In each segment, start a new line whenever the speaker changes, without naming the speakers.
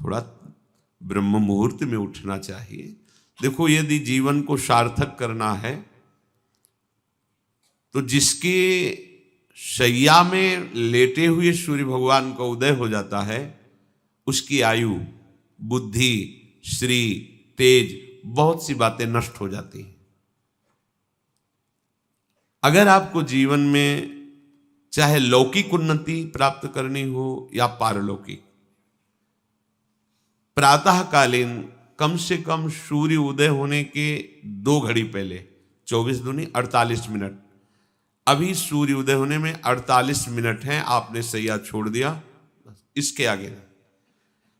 थोड़ा ब्रह्म मुहूर्त में उठना चाहिए। देखो, यदि जीवन को सार्थक करना है तो जिसके शैया में लेटे हुए सूर्य भगवान का उदय हो जाता है, उसकी आयु, बुद्धि, श्री, तेज, बहुत सी बातें नष्ट हो जाती हैं। अगर आपको जीवन में चाहे लौकिक उन्नति प्राप्त करनी हो या पारलौकिक, प्रातःकालीन कम से कम सूर्य उदय होने के 2 घड़ी पहले, 24 दूनी 48 मिनट, अभी सूर्य उदय होने में 48 मिनट हैं, आपने सैया छोड़ दिया, इसके आगे नहीं।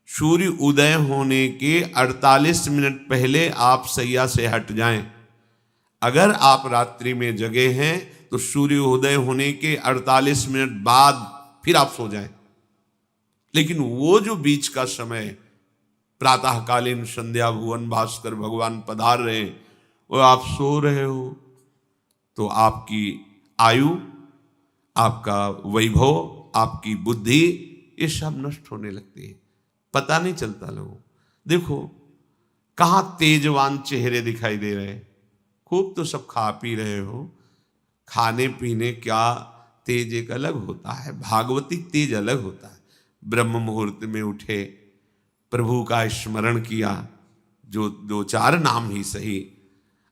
सूर्य उदय होने के 48 मिनट पहले आप सैया से हट जाएं। अगर आप रात्रि में जगे हैं तो सूर्य उदय होने के 48 मिनट बाद फिर आप सो जाएं। लेकिन वो जो बीच का समय, प्रातःकालीन संध्या भुवन भास्कर भगवान पधार रहे हैं, वो आप सो रहे हो, तो आपकी आयु, आपका वैभव, आपकी बुद्धि, ये सब नष्ट होने लगती है, पता नहीं चलता लोगों। देखो, कहाँ तेजवान चेहरे दिखाई दे रहे हैं। खूब तो सब खा पी रहे हो, खाने पीने क्या तेज एक अलग होता है, भागवतिक तेज अलग होता है। ब्रह्म मुहूर्त में उठे, प्रभु का स्मरण किया, जो 2-4 नाम ही सही,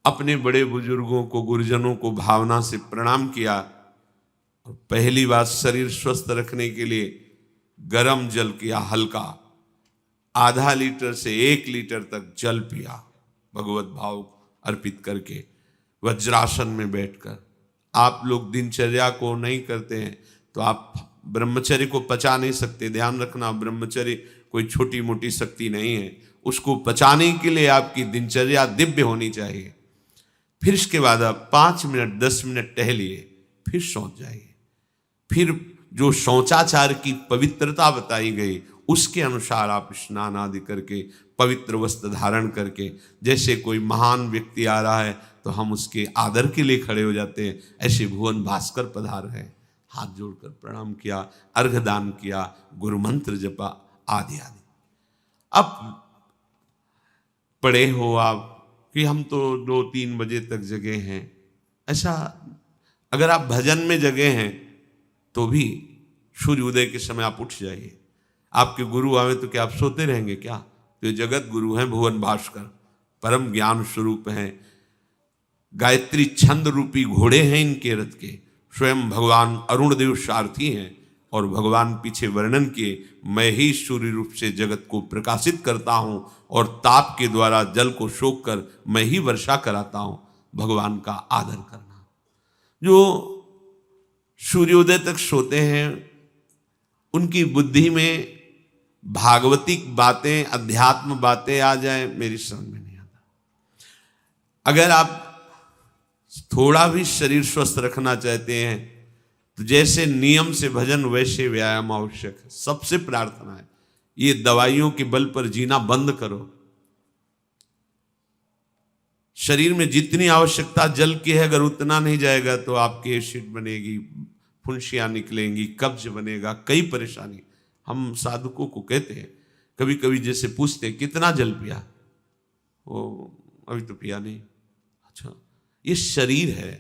अपने बड़े बुजुर्गों को, गुरुजनों को भावना से प्रणाम किया, और पहली बात शरीर स्वस्थ रखने के लिए गर्म जल किया, हल्का, आधा लीटर से 1 लीटर तक जल पिया, भगवत भाव अर्पित करके वज्रासन में बैठकर। आप लोग दिनचर्या को नहीं करते हैं तो आप ब्रह्मचर्य को पचा नहीं सकते। ध्यान रखना, ब्रह्मचर्य कोई छोटी मोटी शक्ति नहीं है, उसको पचाने के लिए आपकी दिनचर्या दिव्य होनी चाहिए। फिर इसके बाद आप 5 मिनट 10 मिनट टहलिए, फिर सो जाइए। फिर जो शौचाचार की पवित्रता बताई गई उसके अनुसार आप स्नान आदि करके, पवित्र वस्त्र धारण करके, जैसे कोई महान व्यक्ति आ रहा है तो हम उसके आदर के लिए खड़े हो जाते हैं, ऐसे भुवन भास्कर पधार है, हाथ जोड़कर प्रणाम किया, अर्घ दान किया, गुरु मंत्र जपा आदि आदि। अब पड़े हो आप कि हम तो 2-3 बजे तक जगे हैं, ऐसा अगर आप भजन में जगे हैं तो भी सूर्य उदय के समय आप उठ जाइए। आपके गुरु आवे तो क्या आप सोते रहेंगे क्या? तो ये जगत गुरु हैं भुवन भास्कर, परम ज्ञान स्वरूप हैं, गायत्री छंद रूपी घोड़े हैं इनके रथ के, स्वयं भगवान अरुण देव सारथी हैं, और भगवान पीछे वर्णन किए, मैं ही सूर्य रूप से जगत को प्रकाशित करता हूं और ताप के द्वारा जल को सोख कर मैं ही वर्षा कराता हूं। भगवान का आदर करना। जो सूर्योदय तक सोते हैं उनकी बुद्धि में भागवतिक बातें, अध्यात्म बातें आ जाए, मेरी समझ में नहीं आता। अगर आप थोड़ा भी शरीर स्वस्थ रखना चाहते हैं तो जैसे नियम से भजन वैसे व्यायाम आवश्यक है। सबसे प्रार्थना है, ये दवाइयों के बल पर जीना बंद करो। शरीर में जितनी आवश्यकता जल की है, अगर उतना नहीं जाएगा तो आपकी एसिड बनेगी, फुंसियाँ निकलेंगी, कब्ज बनेगा, कई परेशानी। हम साधुकों को कहते हैं, कभी कभी जैसे पूछते हैं कितना जल पिया, वो अभी तो पिया नहीं। अच्छा, ये शरीर है,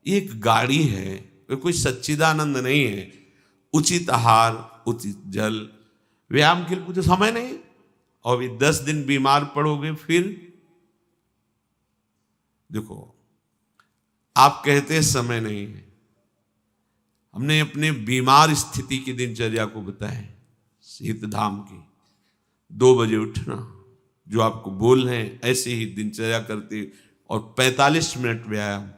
ये एक गाड़ी है, कोई सच्चिदानंद नहीं है। उचित आहार, उचित जल, व्यायाम के लिए कुछ समय नहीं। और भी 10 दिन बीमार पड़ोगे फिर देखो, आप कहते हैं समय नहीं है, हमने अपने बीमार स्थिति की दिनचर्या को बताया। शीत धाम की 2 बजे उठना, जो आपको बोल रहे हैं ऐसे ही दिनचर्या करते, और 45 मिनट व्यायाम।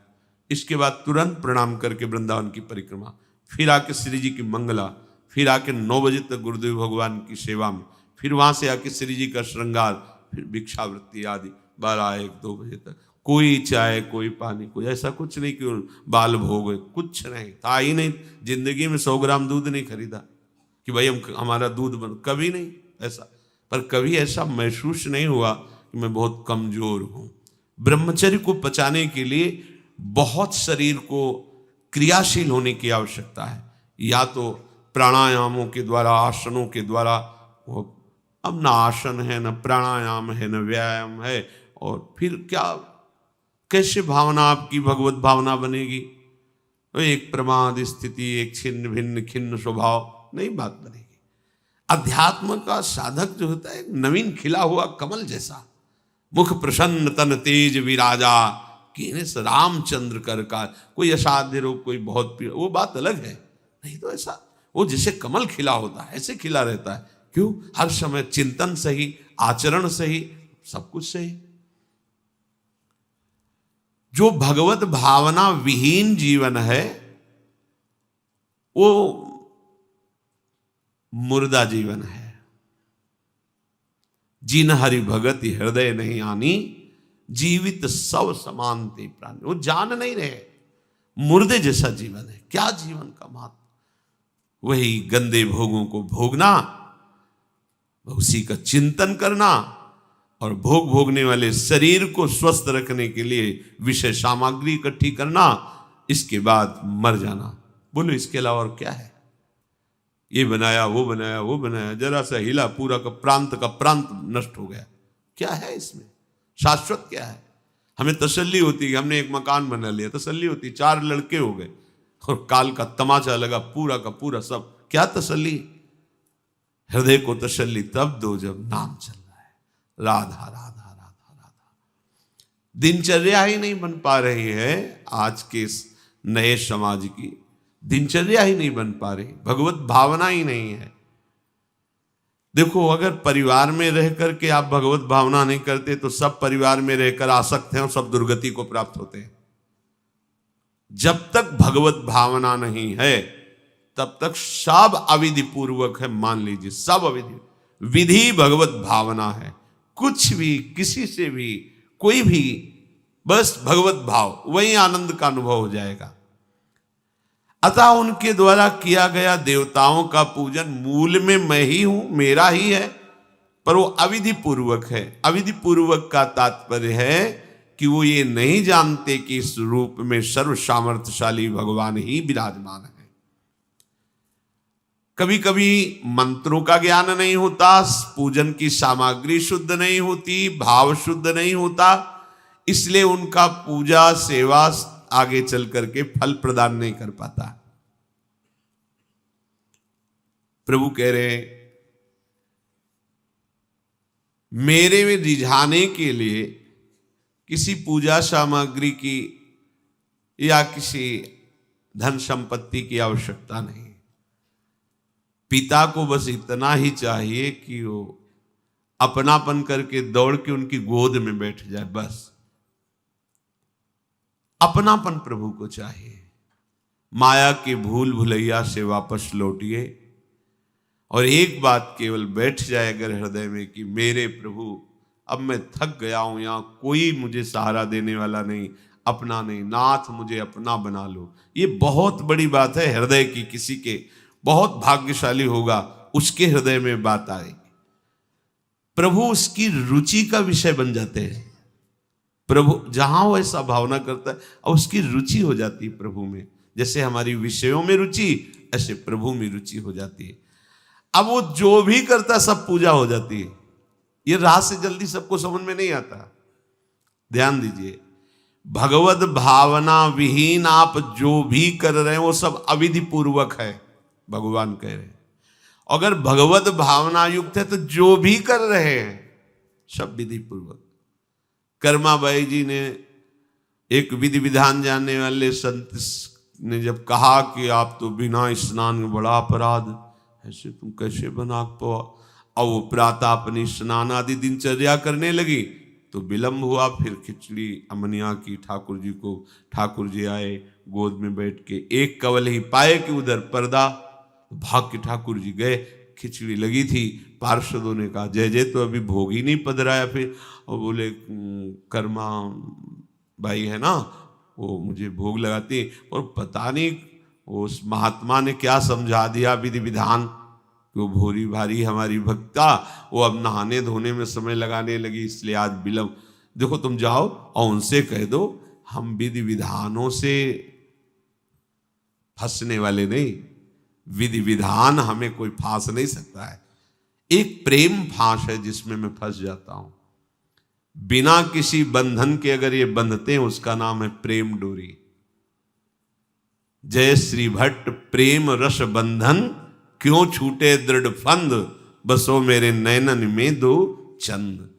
इसके बाद तुरंत प्रणाम करके वृंदावन की परिक्रमा, फिर आके श्री जी की मंगला, फिर आके 9 बजे तक गुरुदेव भगवान की सेवा में, फिर वहां से आके श्री जी का श्रृंगार, फिर भिक्षावृत्ति आदि 12-1-2 बजे तक। कोई चाय, कोई पानी, कोई ऐसा कुछ नहीं कि बाल भोग, कुछ नहीं था ही नहीं। जिंदगी में 100 ग्राम दूध नहीं खरीदा कि भाई हमारा दूध बन, कभी नहीं ऐसा। पर कभी ऐसा महसूस नहीं हुआ कि मैं बहुत कमजोर हूं। ब्रह्मचर्य को पचाने के लिए बहुत शरीर को क्रियाशील होने की आवश्यकता है, या तो प्राणायामों के द्वारा, आसनों के द्वारा। अब अब ना आसन है, न प्राणायाम है, न व्यायाम है, और फिर क्या, कैसे भावना आपकी भगवत भावना बनेगी? तो एक प्रमाद स्थिति, एक छिन्न भिन्न खिन्न स्वभाव, नहीं बात बनेगी। अध्यात्म का साधक जो होता है एक नवीन खिला हुआ कमल जैसा, मुख प्रसन्न तन तेज विराजा, कीनेस रामचंद्र कर का। कोई असाध्य रोग, कोई बहुत पीड़ा, वो बात अलग है, नहीं तो ऐसा वो जैसे कमल खिला होता है ऐसे खिला रहता है। क्यों? हर समय चिंतन सही, आचरण सही, सब कुछ सही। जो भगवत भावना विहीन जीवन है वो मुर्दा जीवन है। जिन हरि भगति हृदय नहीं आनी, जीवित सब समानते प्राणी। वो जान नहीं रहे, मुर्दे जैसा जीवन है। क्या जीवन का महत्व? वही गंदे भोगों को भोगना, उसी का चिंतन करना, और भोग भोगने वाले शरीर को स्वस्थ रखने के लिए विषय सामग्री इकट्ठी करना, इसके बाद मर जाना। बोलो इसके अलावा और क्या है? ये बनाया, वो बनाया, वो बनाया, जरा सा हिला, पूरा का प्रांत नष्ट हो गया। क्या है इसमें? शाश्वत क्या है? हमें तसल्ली होती है, हमने एक मकान बना लिया, तसल्ली होती, 4 लड़के हो गए और काल का तमाचा लगा, पूरा का पूरा सब। क्या तसल्ली? हृदय को तसल्ली तब दो जब नाम चल रहा है, राधा राधा राधा राधा। दिनचर्या ही नहीं बन पा रही है आज के इस नए समाज की, दिनचर्या ही नहीं बन पा रही, भगवत भावना ही नहीं है। देखो, अगर परिवार में रह करके आप भगवत भावना नहीं करते तो सब परिवार में रहकर आसक्त हैं और सब दुर्गति को प्राप्त होते हैं। जब तक भगवत भावना नहीं है तब तक सब अविधि पूर्वक है। मान लीजिए सब अविधि, विधि भगवत भावना है। कुछ भी, किसी से भी, कोई भी, बस भगवत भाव, वही आनंद का अनुभव हो जाएगा। अतः उनके द्वारा किया गया देवताओं का पूजन मूल में मैं ही हूं, मेरा ही है, पर वो अविधि पूर्वक है। अविधि पूर्वक का तात्पर्य है कि वो ये नहीं जानते कि इस रूप में सर्व सामर्थ्यशाली भगवान ही विराजमान है। कभी कभी मंत्रों का ज्ञान नहीं होता, पूजन की सामग्री शुद्ध नहीं होती, भाव शुद्ध नहीं होता, इसलिए उनका पूजा सेवा आगे चल करके फल प्रदान नहीं कर पाता। प्रभु कह रहे मेरे में रिझाने के लिए किसी पूजा सामग्री की या किसी धन संपत्ति की आवश्यकता नहीं। पिता को बस इतना ही चाहिए कि वो अपनापन करके दौड़ के उनकी गोद में बैठ जाए, बस अपनापन प्रभु को चाहिए। माया के भूल भुलैया से वापस लौटिए और एक बात केवल बैठ जाए अगर हृदय में कि मेरे प्रभु अब मैं थक गया हूं, यहां कोई मुझे सहारा देने वाला नहीं, अपना नहीं, नाथ मुझे अपना बना लो। ये बहुत बड़ी बात है हृदय की। किसी के बहुत भाग्यशाली होगा उसके हृदय में बात आएगी। प्रभु उसकी रुचि का विषय बन जाते हैं। प्रभु जहां वो ऐसा भावना करता है और उसकी रुचि हो जाती है प्रभु में। जैसे हमारी विषयों में रुचि, ऐसे प्रभु में रुचि हो जाती है। अब वो जो भी करता सब पूजा हो जाती है। ये राह से जल्दी सबको समझ में नहीं आता। ध्यान दीजिए, भगवत भावना विहीन आप जो भी कर रहे हैं वो सब अविधि पूर्वक है, भगवान कह रहे हैं। अगर भगवत भावना युक्त है तो जो भी कर रहे हैं सब विधि पूर्वक। कर्माबाई जी ने, एक विधि विधान जानने वाले संत ने जब कहा कि आप तो बिना स्नान में बड़ा अपराध, ऐसे तुम कैसे बना पाओ। और वो प्रातः अपनी स्नान आदि दिनचर्या करने लगी तो विलंब हुआ। फिर खिचड़ी अमनिया की ठाकुर जी को, ठाकुर जी आए गोद में बैठ के, एक कवल ही पाए कि उधर पर्दा, भाग के ठाकुर जी गए। खिचड़ी लगी थी, पार्षदों ने कहा जय जय तो अभी भोग ही नहीं पधराया। फिर और बोले कर्मा भाई है ना, वो मुझे भोग लगाती, और पता नहीं उस महात्मा ने क्या समझा दिया विधि विधान, वो भोरी भारी हमारी भक्ता, वो अब नहाने धोने में समय लगाने लगी, इसलिए आज विलंब। देखो तुम जाओ और उनसे कह दो हम विधि विधानों से फंसने वाले नहीं, विधि विधान हमें कोई फांस नहीं सकता है। एक प्रेम फांस है जिसमें मैं फंस जाता हूं। बिना किसी बंधन के अगर ये बंधते हैं उसका नाम है प्रेम डोरी। जय श्री भट्ट प्रेम रस बंधन, क्यों छूटे दृढ़ फंद, बसो मेरे नैनन में दो चंद।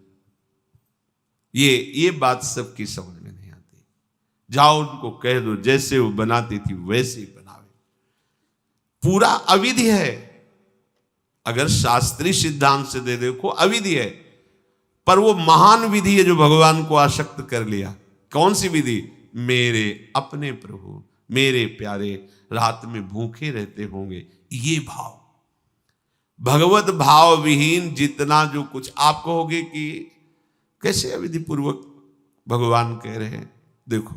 ये बात सबकी समझ में नहीं आती। जाओ उनको कह दो जैसे वो बनाती थी वैसे ही बनावे। पूरा अविधि है। अगर शास्त्रीय सिद्धांत से दे देखो अविधि है, पर वो महान विधि है जो भगवान को आसक्त कर लिया। कौन सी विधि? मेरे अपने प्रभु, मेरे प्यारे रात में भूखे रहते होंगे, ये भाव। भगवत भाव विहीन जितना जो कुछ आप कहोगे कि कैसे अविधि पूर्वक भगवान कह रहे हैं। देखो,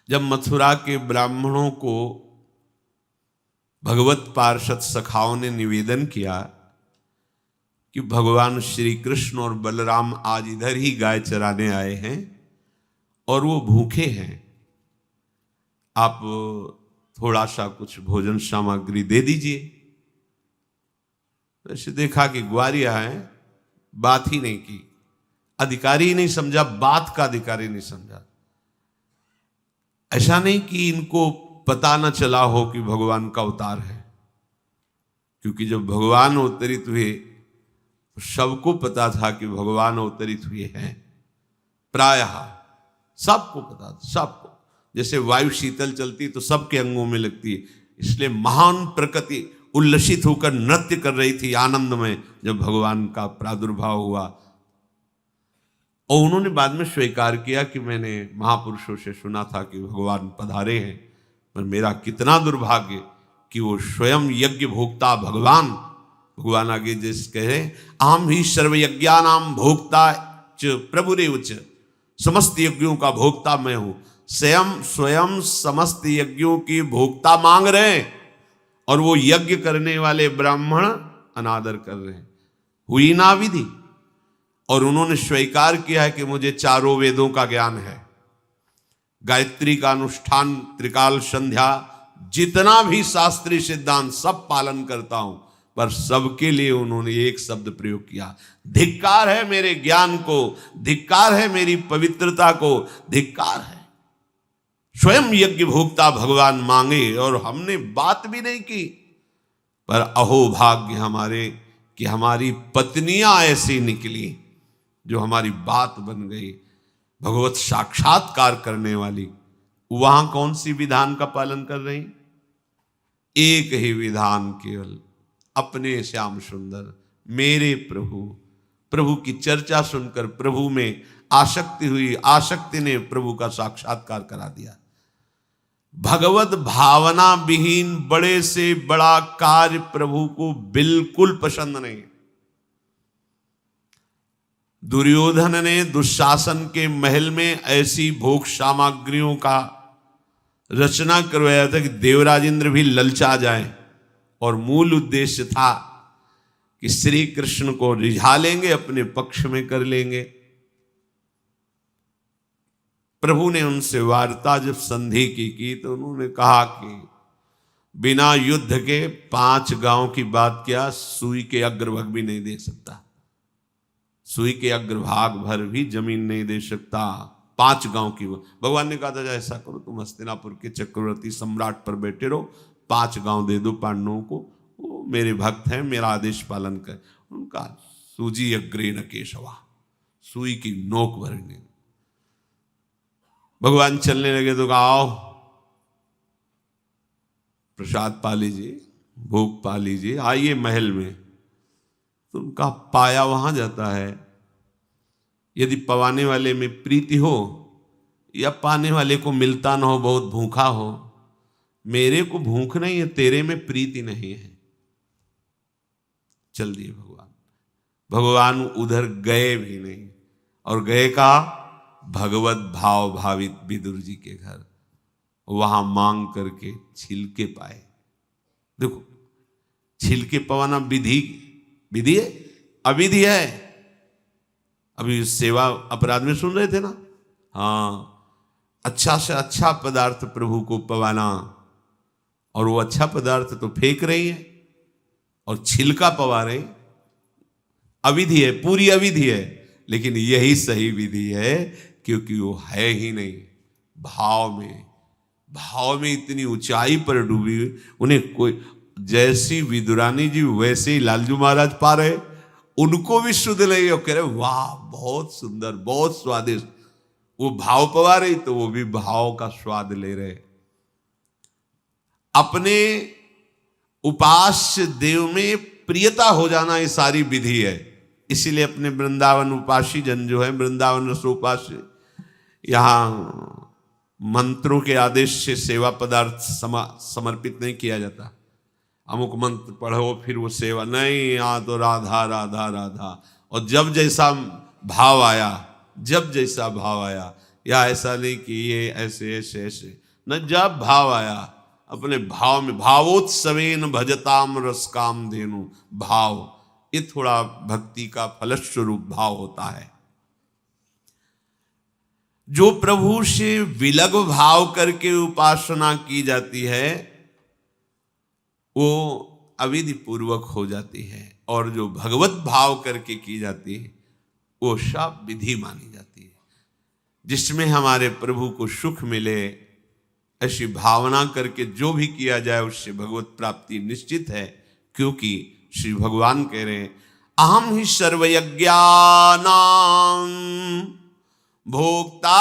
जब मथुरा के ब्राह्मणों को भगवत पार्षद सखाओं ने निवेदन किया कि भगवान श्री कृष्ण और बलराम आज इधर ही गाय चराने आए हैं और वो भूखे हैं, आप थोड़ा सा कुछ भोजन सामग्री दे दीजिए। वैसे देखा कि ग्वारिया है, बात ही नहीं की, अधिकारी ही नहीं समझा, बात का अधिकारी नहीं समझा। ऐसा नहीं कि इनको पता न चला हो कि भगवान का अवतार है, क्योंकि जब भगवान अवतरित हुए सबको पता था कि भगवान अवतरित हुए हैं। प्रायः सबको पता था, सबको। जैसे वायु शीतल चलती तो सबके अंगों में लगती है, इसलिए महान प्रकृति उल्लसित होकर नृत्य कर रही थी आनंद में जब भगवान का प्रादुर्भाव हुआ। और उन्होंने बाद में स्वीकार किया कि मैंने महापुरुषों से सुना था कि भगवान पधारे हैं, पर मेरा कितना दुर्भाग्य कि वो स्वयं यज्ञ भोक्ता भगवान आगे जैसे कह रहे, अहम ही सर्वयज्ञानाम भोक्ता च प्रभुरेव च, समस्त यज्ञों का भोक्ता मैं हूं। स्वयं समस्त यज्ञों की भोक्ता मांग रहे हैं और वो यज्ञ करने वाले ब्राह्मण अनादर कर रहे हैं। हुई ना विधि। और उन्होंने स्वीकार किया है कि मुझे चारों वेदों का ज्ञान है, गायत्री का अनुष्ठान, त्रिकाल संध्या, जितना भी शास्त्रीय सिद्धांत सब पालन करता हूं। पर सबके लिए उन्होंने एक शब्द प्रयोग किया, धिक्कार है मेरे ज्ञान को, धिक्कार है मेरी पवित्रता को, धिक्कार है। स्वयं यज्ञ भोक्ता भगवान मांगे और हमने बात भी नहीं की। पर अहो भाग्य हमारे कि हमारी पत्नियां ऐसी निकली जो हमारी बात बन गई, भगवत साक्षात्कार करने वाली। वहां कौन सी विधान का पालन कर रही? एक ही विधान, केवल अपने श्याम सुंदर मेरे प्रभु की चर्चा सुनकर प्रभु में आसक्ति हुई, आसक्ति ने प्रभु का साक्षात्कार करा दिया। भगवत भावना विहीन बड़े से बड़ा कार्य प्रभु को बिल्कुल पसंद नहीं। दुर्योधन ने दुशासन के महल में ऐसी भोग सामग्रियों का रचना करवाया था कि देवराज इंद्र भी ललचा जाए, और मूल उद्देश्य था कि श्री कृष्ण को रिझा लेंगे, अपने पक्ष में कर लेंगे। प्रभु ने उनसे वार्ता जब संधि की तो उन्होंने कहा कि बिना युद्ध के 5 गांव की बात क्या, सुई के अग्रभाग भी नहीं दे सकता, सुई के अग्रभाग भर भी जमीन नहीं दे सकता। 5 गांव की भगवान ने कहा था ऐसा करो, तुम हस्तिनापुर के चक्रवर्ती सम्राट पर बैठे रहो, 5 गांव दे दो पांडवों को, वो मेरे भक्त हैं, मेरा आदेश पालन कर। उनका सूजी अग्रे न केशवा, सुई की नोक भरने। भगवान चलने लगे तो कहा आओ प्रसाद पा लीजिए, भोग पा लीजिए, आइए महल में। तो उनका पाया वहां जाता है। यदि पवाने वाले में प्रीति हो या पाने वाले को मिलता ना हो, बहुत भूखा हो, मेरे को भूख नहीं है, तेरे में प्रीति नहीं है, चल दिए भगवान उधर गए भी नहीं, और गए का भगवत भाव भावित विदुर जी के घर, वहां मांग करके छिलके पाए। देखो, छिलके पवाना विधि है, अविधि है। अभी सेवा अपराध में सुन रहे थे ना, हाँ, अच्छा से अच्छा पदार्थ प्रभु को पवाना, और वो अच्छा पदार्थ तो फेंक रही है। और छिलका पवारे अविधि है, पूरी अविधि है, लेकिन यही सही विधि है, क्योंकि वो है ही नहीं भाव में। भाव में इतनी ऊंचाई पर डूबी, उन्हें कोई, जैसी विदुरानी जी वैसे ही लालजू महाराज पा रहे, उनको भी शुद्ध नहीं, और कह रहे वाह बहुत सुंदर, बहुत स्वादिष्ट। वो भाव पवा रही तो वो भी भाव का स्वाद ले रहे। अपने उपास्य देव में प्रियता हो जाना ये सारी विधि है। इसीलिए अपने वृंदावन उपासी जन जो है, वृंदावन रसोपास्य, यहां मंत्रों के आदेश से सेवा पदार्थ समर्पित नहीं किया जाता। अमुक मंत्र पढ़ो फिर वो सेवा नहीं, यहाँ तो राधा राधा राधा। और जब जैसा भाव आया, जब जैसा भाव आया, या ऐसा नहीं कि ये ऐसे ऐसे ऐसे न, जब भाव आया अपने भाव में, भावोत्सवेन भजताम रसकाम धेनु। भाव ये थोड़ा भक्ति का फलस्वरूप भाव होता है। जो प्रभु से विलग भाव करके उपासना की जाती है वो अविधि पूर्वक हो जाती है, और जो भगवत भाव करके की जाती है वो सब विधि मानी जाती है। जिसमें हमारे प्रभु को सुख मिले, ऐसी भावना करके जो भी किया जाए उससे भगवत प्राप्ति निश्चित है। क्योंकि श्री भगवान कह रहे हैं अहम ही सर्वयज्ञानां भोक्ता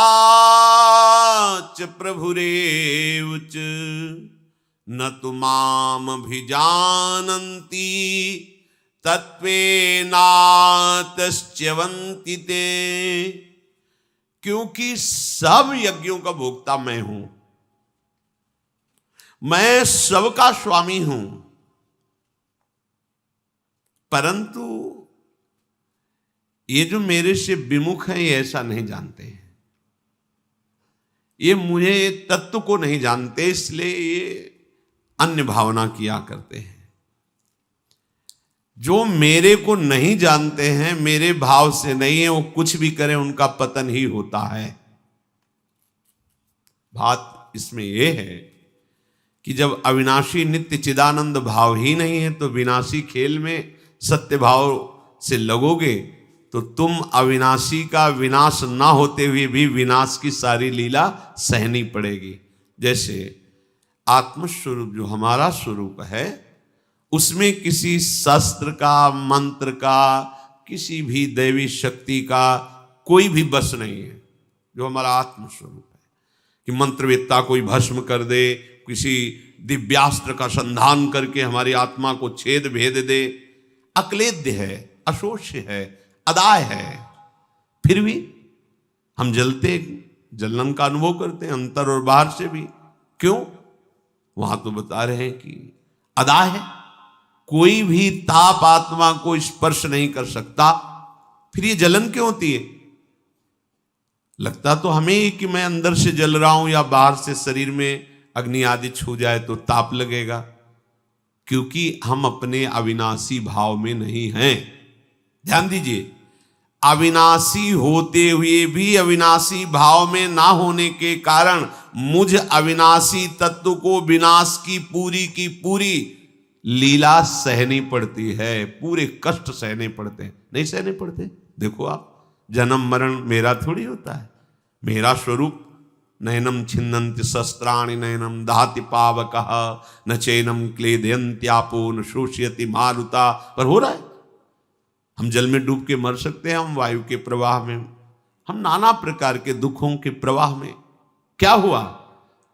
च प्रभुरेव च न तु माम अभिजानन्ति तत्वेनातश्च्यवन्ति ते। क्योंकि सब यज्ञों का भोक्ता मैं हूं, मैं सबका स्वामी हूं, परंतु ये जो मेरे से विमुख है ये ऐसा नहीं जानते हैं, ये मुझे तत्व को नहीं जानते, इसलिए ये अन्य भावना किया करते हैं। जो मेरे को नहीं जानते हैं, मेरे भाव से नहीं है, वो कुछ भी करें उनका पतन ही होता है। बात इसमें यह है कि जब अविनाशी नित्य चिदानंद भाव ही नहीं है तो विनाशी खेल में सत्य भाव से लगोगे तो तुम अविनाशी का विनाश ना होते हुए भी विनाश की सारी लीला सहनी पड़ेगी। जैसे आत्मस्वरूप जो हमारा स्वरूप है उसमें किसी शस्त्र का, मंत्र का, किसी भी दैवी शक्ति का कोई भी बस नहीं है। जो हमारा आत्मस्वरूप है कि मंत्रवेत्ता कोई भस्म कर दे, किसी दिव्यास्त्र का संधान करके हमारी आत्मा को छेद भेद दे, अक्लेद्य है, अशोष्य है, अदाय है, फिर भी हम जलते, जलन का अनुभव करते हैं अंतर और बाहर से भी। क्यों? वहां तो बता रहे हैं कि अदाय है, कोई भी ताप आत्मा को स्पर्श नहीं कर सकता, फिर ये जलन क्यों होती है? लगता तो हमें ही कि मैं अंदर से जल रहा हूं या बाहर से शरीर में अग्नि आदि छू जाए तो ताप लगेगा, क्योंकि हम अपने अविनाशी भाव में नहीं हैं। ध्यान दीजिए, अविनाशी होते हुए भी अविनाशी भाव में ना होने के कारण मुझ अविनाशी तत्व को विनाश की पूरी लीला सहनी पड़ती है, पूरे कष्ट सहने पड़ते हैं। नहीं सहने पड़ते? देखो आप, जन्म मरण मेरा थोड़ी होता है, मेरा स्वरूप नयनम छिन्नन्ति शस्त्राणि नयनम दहाति पावकः न चैनम क्लेदयन्त्यापो न शोषयति मारुता, पर हो रहा है। हम जल में डूब के मर सकते हैं, हम वायु के प्रवाह में, हम नाना प्रकार के दुखों के प्रवाह में। क्या हुआ?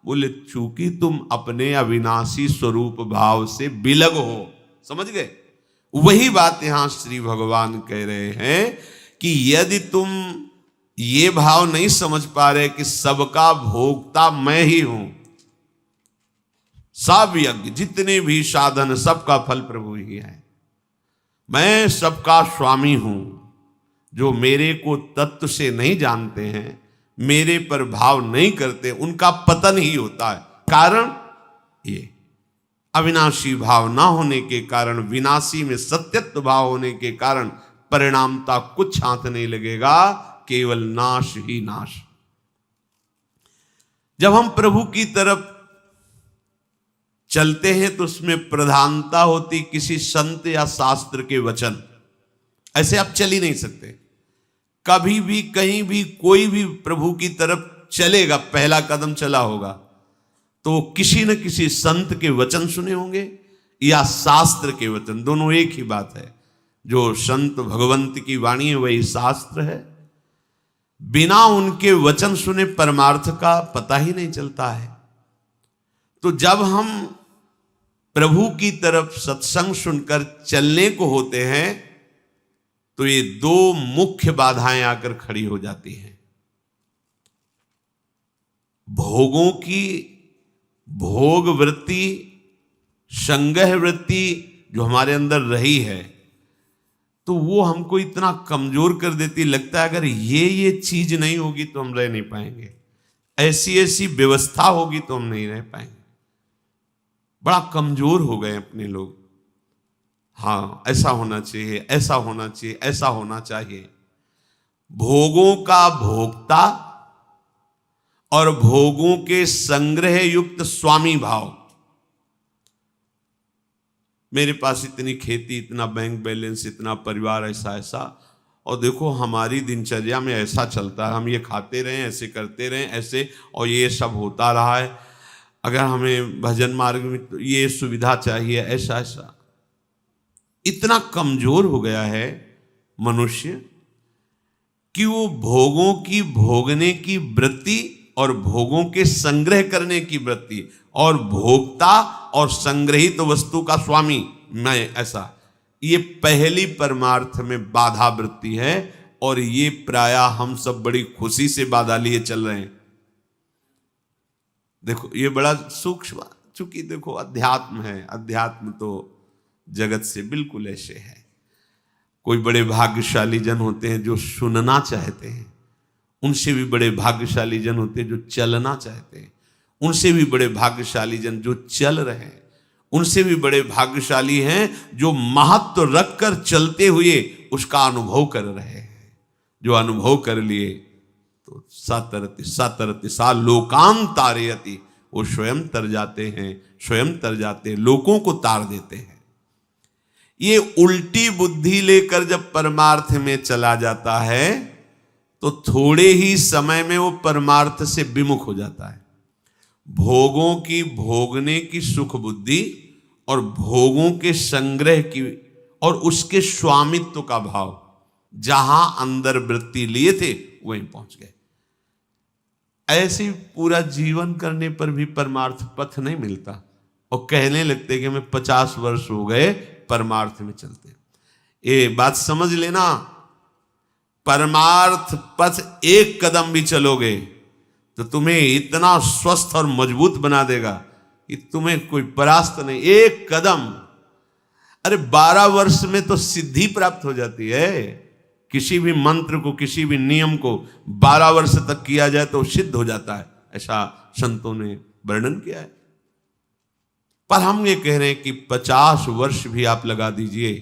बोले चूंकि तुम अपने अविनाशी स्वरूप भाव से विलग हो। समझ गए? वही बात यहां श्री भगवान कह रहे हैं कि यदि तुम ये भाव नहीं समझ पा रहे कि सबका भोक्ता मैं ही हूं, सब यज्ञ जितने भी साधन सबका फल प्रभु ही है, मैं सबका स्वामी हूं। जो मेरे को तत्व से नहीं जानते हैं, मेरे पर भाव नहीं करते, उनका पतन ही होता है। कारण ये अविनाशी भाव ना होने के कारण, विनाशी में सत्यत्व भाव होने के कारण परिणामता कुछ हाथ नहीं लगेगा, केवल नाश ही नाश। जब हम प्रभु की तरफ चलते हैं तो उसमें प्रधानता होती किसी संत या शास्त्र के वचन। ऐसे आप चल ही नहीं सकते। कभी भी कहीं भी कोई भी प्रभु की तरफ चलेगा, पहला कदम चला होगा तो वो किसी न किसी संत के वचन सुने होंगे या शास्त्र के वचन, दोनों एक ही बात है। जो संत भगवंत की वाणी है वही शास्त्र है। बिना उनके वचन सुने परमार्थ का पता ही नहीं चलता है। तो जब हम प्रभु की तरफ सत्संग सुनकर चलने को होते हैं तो ये दो मुख्य बाधाएं आकर खड़ी हो जाती हैं। भोगों की भोग वृत्ति, संग्रह वृत्ति जो हमारे अंदर रही है, तो वो हमको इतना कमजोर कर देती, लगता है अगर ये चीज नहीं होगी तो हम रह नहीं पाएंगे, ऐसी ऐसी व्यवस्था होगी तो हम नहीं रह पाएंगे। बड़ा कमजोर हो गए अपने लोग। हाँ, ऐसा होना चाहिए, ऐसा होना चाहिए, ऐसा होना चाहिए। भोगों का भोक्ता और भोगों के संग्रह युक्त स्वामी भाव। मेरे पास इतनी खेती, इतना बैंक बैलेंस, इतना परिवार, ऐसा ऐसा, और देखो हमारी दिनचर्या में ऐसा चलता है, हम ये खाते रहें, ऐसे करते रहें, ऐसे, और ये सब होता रहा है। अगर हमें भजन मार्ग में तो ये सुविधा चाहिए, ऐसा ऐसा। इतना कमजोर हो गया है मनुष्य कि वो भोगों की भोगने की वृत्ति और भोगों के संग्रह करने की वृत्ति और भोक्ता और संग्रहित वस्तु का स्वामी मैं, ऐसा, ये पहली परमार्थ में बाधा वृत्ति है। और ये प्रायः हम सब बड़ी खुशी से बाधा लिए चल रहे हैं। देखो ये बड़ा सूक्ष्म, चूंकि देखो अध्यात्म है, अध्यात्म तो जगत से बिल्कुल ऐसे है। कोई बड़े भाग्यशाली जन होते हैं जो सुनना चाहते हैं, उनसे भी बड़े भाग्यशाली जन होते हैं जो चलना चाहते हैं, उनसे भी बड़े भाग्यशाली जन जो चल रहे हैं, उनसे भी बड़े भाग्यशाली हैं जो महत्व रखकर चलते हुए उसका अनुभव कर रहे हैं। जो अनुभव कर लिए तो सातरति सा लोकान तारयति, वो स्वयं तर जाते हैं, स्वयं तर जाते हैं, लोगों को तार देते हैं। ये उल्टी बुद्धि लेकर जब परमार्थ में चला जाता है तो थोड़े ही समय में वो परमार्थ से विमुख हो जाता है। भोगों की भोगने की सुख बुद्धि और भोगों के संग्रह की और उसके स्वामित्व का भाव, जहां अंदर वृत्ति लिए थे वहीं पहुंच गए। ऐसे पूरा जीवन करने पर भी परमार्थ पथ नहीं मिलता और कहने लगते कि हमें 50 वर्ष हो गए परमार्थ में चलते। ये बात समझ लेना, परमार्थ पथ एक कदम भी चलोगे तो तुम्हें इतना स्वस्थ और मजबूत बना देगा कि तुम्हें कोई परास्त नहीं। एक कदम, अरे 12 वर्ष में तो सिद्धि प्राप्त हो जाती है। किसी भी मंत्र को, किसी भी नियम को 12 वर्ष तक किया जाए तो सिद्ध हो जाता है, ऐसा संतों ने वर्णन किया है। पर हम ये कह रहे हैं कि 50 वर्ष भी आप लगा दीजिए,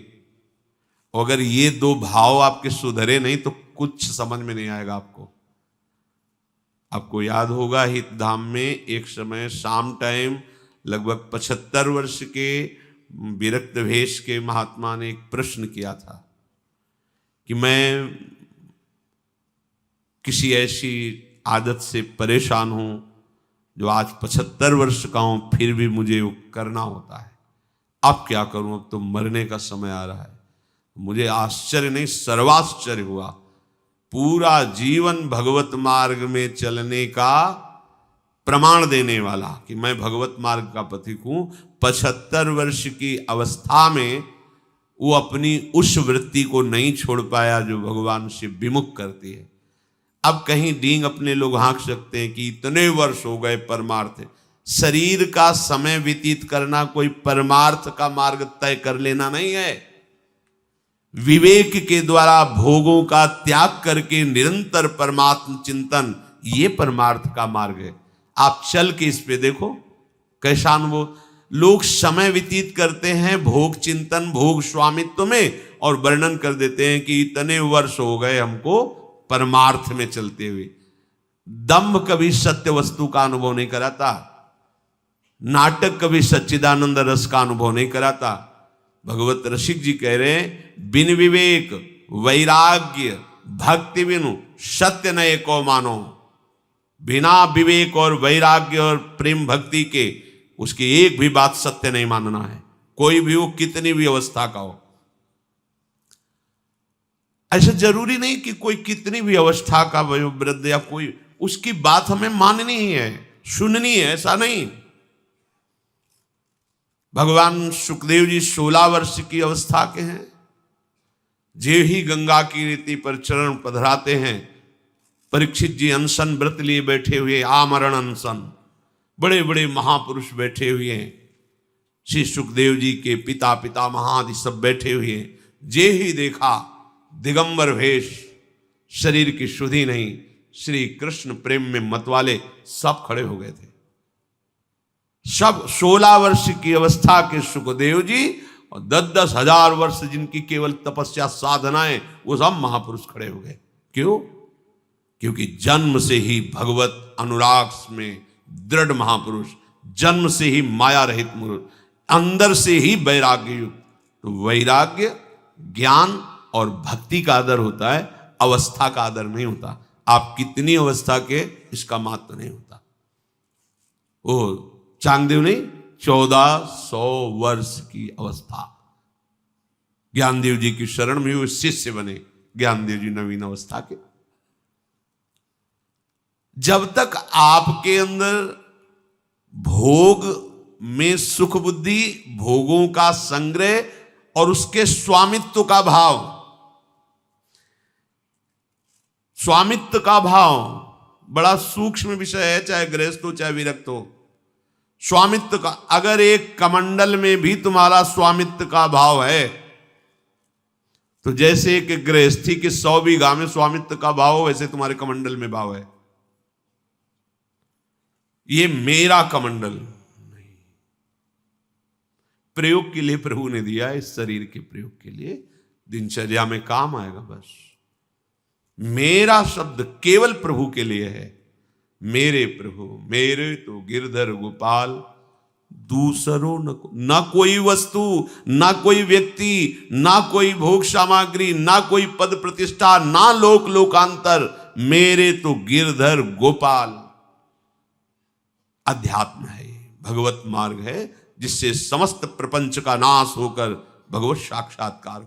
अगर ये दो भाव आपके सुधरे नहीं तो कुछ समझ में नहीं आएगा आपको। आपको याद होगा हित धाम में एक समय शाम टाइम लगभग 75 वर्ष के विरक्त भेष के महात्मा ने एक प्रश्न किया था कि मैं किसी ऐसी आदत से परेशान हूं जो आज 75 वर्ष का हूं, फिर भी मुझे वो करना होता है। अब क्या करूं, अब तो मरने का समय आ रहा है। मुझे आश्चर्य नहीं, सर्वाश्चर्य हुआ। पूरा जीवन भगवत मार्ग में चलने का प्रमाण देने वाला कि मैं भगवत मार्ग का पथिक हूं, 75 वर्ष की अवस्था में वो अपनी उस वृत्ति को नहीं छोड़ पाया जो भगवान से विमुख करती है। अब कहीं डींग अपने लोग हाँक सकते हैं कि इतने वर्ष हो गए परमार्थ। शरीर का समय व्यतीत करना कोई परमार्थ का मार्ग तय कर लेना नहीं है। विवेक के द्वारा भोगों का त्याग करके निरंतर परमात्म चिंतन, ये परमार्थ का मार्ग है। आप चल के इस पे देखो कैसा अनुभव। लोग समय व्यतीत करते हैं भोग चिंतन, भोग स्वामित्व में, और वर्णन कर देते हैं कि इतने वर्ष हो गए हमको परमार्थ में चलते हुए। दम्भ कभी सत्य वस्तु का अनुभव नहीं कराता, नाटक कभी सच्चिदानंद रस का अनुभव नहीं कराता। भगवत रसिक जी कह रहे हैं, बिन विवेक वैराग्य भक्ति बिनु सत्य न एको मानो। बिना विवेक और वैराग्य और प्रेम भक्ति के उसकी एक भी बात सत्य नहीं मानना है, कोई भी हो, कितनी भी अवस्था का हो। ऐसा जरूरी नहीं कि कोई कितनी भी अवस्था का वयोवृद्ध या कोई, उसकी बात हमें माननी ही है, सुननी है, ऐसा नहीं। भगवान सुखदेव जी 16 वर्ष की अवस्था के हैं, जे ही गंगा की रीति पर चरण पधराते हैं। परीक्षित जी अनशन व्रत लिए बैठे हुए, आमरण अनशन, बड़े बड़े महापुरुष बैठे हुए हैं। श्री सुखदेव जी के पिता पितामह आदि सब बैठे हुए हैं। जे ही देखा दिगंबर वेश, शरीर की शुद्धि नहीं, श्री कृष्ण प्रेम में मतवाले सब खड़े हो गए थे। सब 16 वर्ष की अवस्था के सुखदेव जी और 10-10 हजार वर्ष जिनकी केवल तपस्या साधनाएं, वो सब महापुरुष खड़े हो गए। क्यों? क्योंकि जन्म से ही भगवत अनुराग में दृढ़ महापुरुष, जन्म से ही माया रहित पुरुष, अंदर से ही वैराग्य युक्त। तो वैराग्य, ज्ञान और भक्ति का आदर होता है, अवस्था का आदर नहीं होता। आप कितनी अवस्था के, इसका महत्व नहीं होता। ओ चांगदेव नहीं, 1400 वर्ष की अवस्था, ज्ञानदेव जी की शरण में वो शिष्य बने। ज्ञानदेव जी नवीन अवस्था के। जब तक आपके अंदर भोग में सुख बुद्धि, भोगों का संग्रह और उसके स्वामित्व का भाव, स्वामित्व का भाव बड़ा सूक्ष्म विषय है, चाहे गृहस्थ हो चाहे विरक्त हो। स्वामित्व का, अगर एक कमंडल में भी तुम्हारा स्वामित्व का भाव है, तो जैसे एक गृहस्थी के 100 बीघा में स्वामित्व का भाव हो, वैसे तुम्हारे कमंडल में भाव है। ये मेरा कमंडल नहीं, प्रयोग के लिए प्रभु ने दिया, इस शरीर के प्रयोग के लिए, दिनचर्या में काम आएगा। बस मेरा शब्द केवल प्रभु के लिए है। मेरे प्रभु, मेरे तो गिरधर गोपाल, दूसरों न कोई वस्तु, ना कोई व्यक्ति, ना कोई भोग सामग्री, ना कोई पद प्रतिष्ठा, ना लोक लोकांतर, मेरे तो गिरधर गोपाल। अध्यात्म है, भगवत मार्ग है, जिससे समस्त प्रपंच का नाश होकर भगवत साक्षात्कार